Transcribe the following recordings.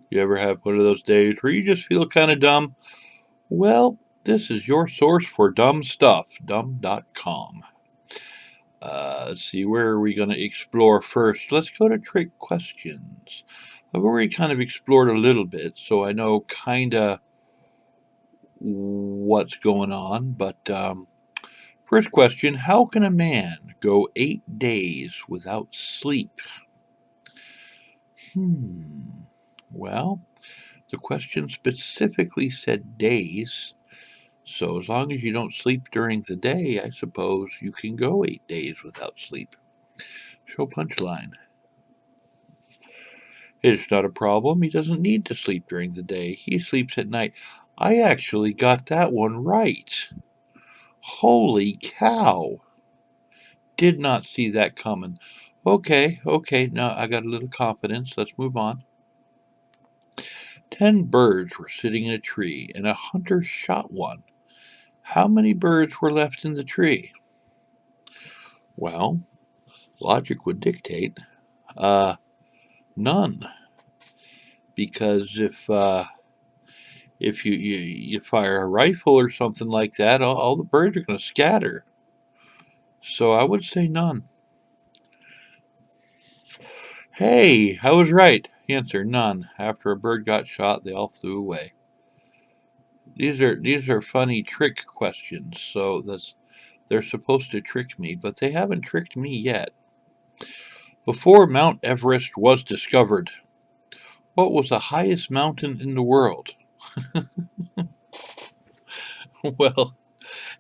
You ever have one of those days where you just feel kind of dumb? Well, this is your source for dumb stuff, dumb.com. Let's see, where are we going to explore first? Let's go to trick questions. I've already kind of explored a little bit, so I know kind of what's going on. But first question, how can a man go 8 days without sleep? Well, the question specifically said days. So as long as you don't sleep during the day, I suppose you can go 8 days without sleep. Show punchline. It's not a problem. He doesn't need to sleep during the day. He sleeps at night. I actually got that one right. Holy cow. Did not see that coming. Okay, now I got a little confidence. Let's move on. 10 birds were sitting in a tree, and a hunter shot one. How many birds were left in the tree? Well, logic would dictate none, because if you fire a rifle or something like that, all the birds are going to scatter. So I would say none. Hey, I was right. Answer, none. After a bird got shot, they all flew away. These are funny trick questions, so they're supposed to trick me, but they haven't tricked me yet. Before Mount Everest was discovered, what was the highest mountain in the world? Well,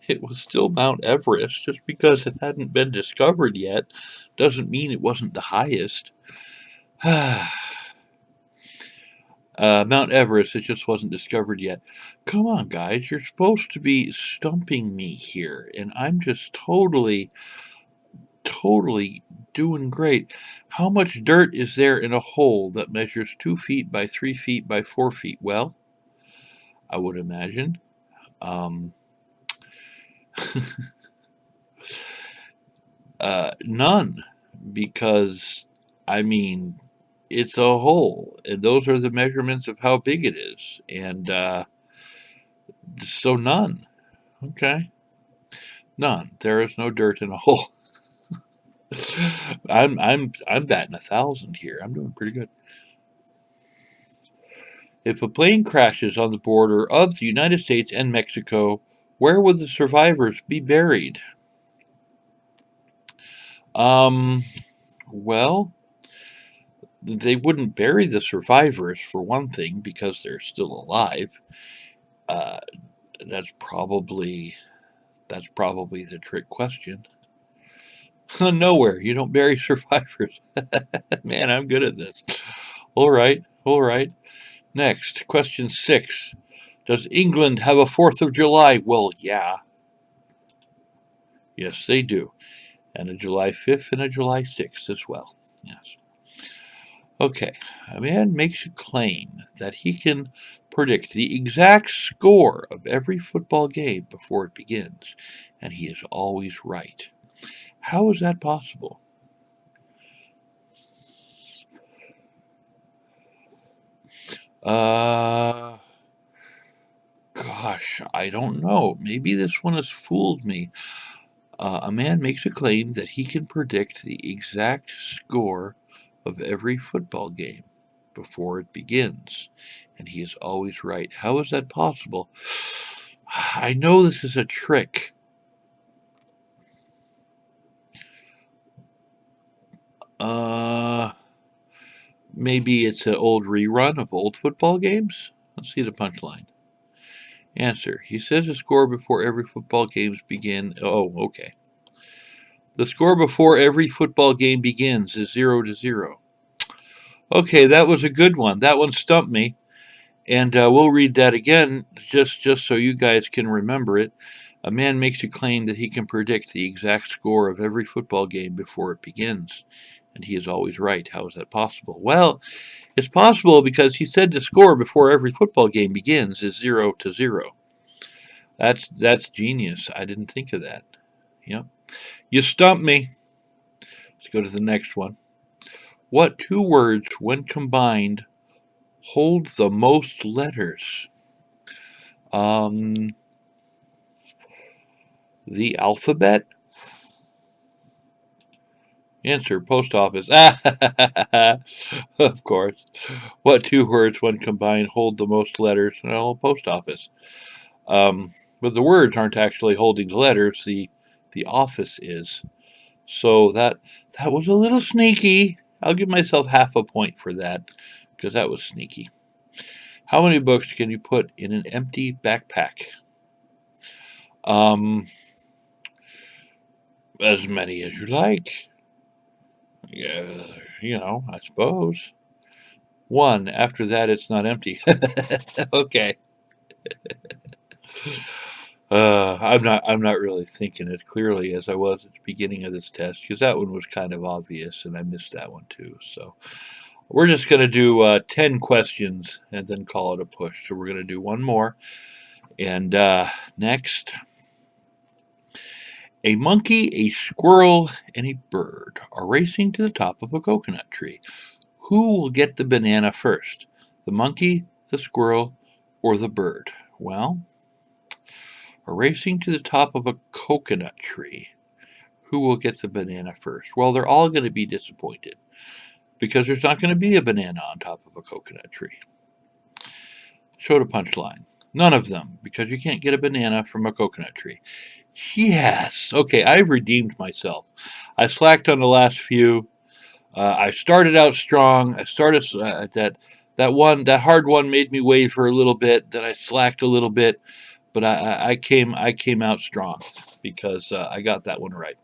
it was still Mount Everest. Just because it hadn't been discovered yet doesn't mean it wasn't the highest. Mount Everest, it just wasn't discovered yet. Come on, guys, you're supposed to be stumping me here, and I'm just totally doing great. How much dirt is there in a hole that measures 2 feet by 3 feet by 4 feet? Well, I would imagine. Um, None, because, I mean, it's a hole, and those are the measurements of how big it is, and so none. Okay, none. There is no dirt in a hole. I'm batting 1,000 here. I'm doing pretty good. If a plane crashes on the border of the United States and Mexico, where would the survivors be buried? Um, well, they wouldn't bury the survivors for one thing because they're still alive. Uh, that's probably the trick question. Nowhere. You don't bury survivors. Man, I'm good at this. All right, all right. Next, question 6. Does England have a 4th of July? Well, yeah. Yes, they do. And a July 5th and a July 6th as well. Yes. Okay, a man makes a claim that he can predict the exact score of every football game before it begins, and he is always right. How is that possible? Uh, Gosh, I don't know. Maybe this one has fooled me. A man makes a claim that he can predict the exact score of every football game before it begins, and he is always right. How is that possible? I know this is a trick. Uh, Maybe it's an old rerun of old football games? Let's see the punchline. Answer. He says the score before every football games begin. Oh, okay. The score before every football game begins is 0-0. Okay, that was a good one. That one stumped me. And we'll read that again just so you guys can remember it. A man makes a claim that he can predict the exact score of every football game before it begins. And he is always right. How is that possible? Well, it's possible because he said the score before every football game begins is 0-0. That's genius. I didn't think of that. Yep. You stumped me. Let's go to the next one. What two words, when combined, hold the most letters? The alphabet? Answer, post office. Of course. What two words, when combined, hold the most letters? Well, post office. But the words aren't actually holding the letters. The office is. So that was a little sneaky. I'll give myself half a point for that, because that was sneaky. How many books can you put in an empty backpack? As many as you like. Yeah, I suppose. One. After that, it's not empty. Okay. I'm not really thinking as clearly as I was at the beginning of this test, because that one was kind of obvious, and I missed that one too. So we're just going to do 10 questions and then call it a push. So we're going to do one more. And next, a monkey, a squirrel, and a bird are racing to the top of a coconut tree. Who will get the banana first? The monkey, the squirrel, or the bird? Well, are racing to the top of a coconut tree. Who will get the banana first? Well, they're all going to be disappointed, because there's not going to be a banana on top of a coconut tree. Show the punchline. None of them, because you can't get a banana from a coconut tree. Yes. Okay, I've redeemed myself. I slacked on the last few. I started out strong. I started that hard one made me waver a little bit. Then I slacked a little bit, but I came out strong, because I got that one right.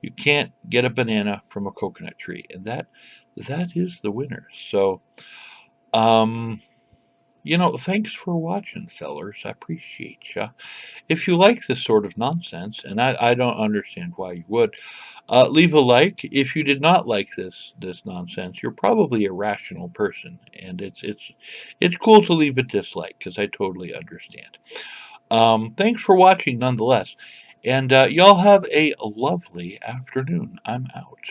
You can't get a banana from a coconut tree, and that is the winner. So, thanks for watching, fellers. I appreciate ya. If you like this sort of nonsense, and I don't understand why you would, leave a like. If you did not like this nonsense, you're probably a rational person, and it's cool to leave a dislike, because I totally understand. Thanks for watching nonetheless, and y'all have a lovely afternoon. I'm out.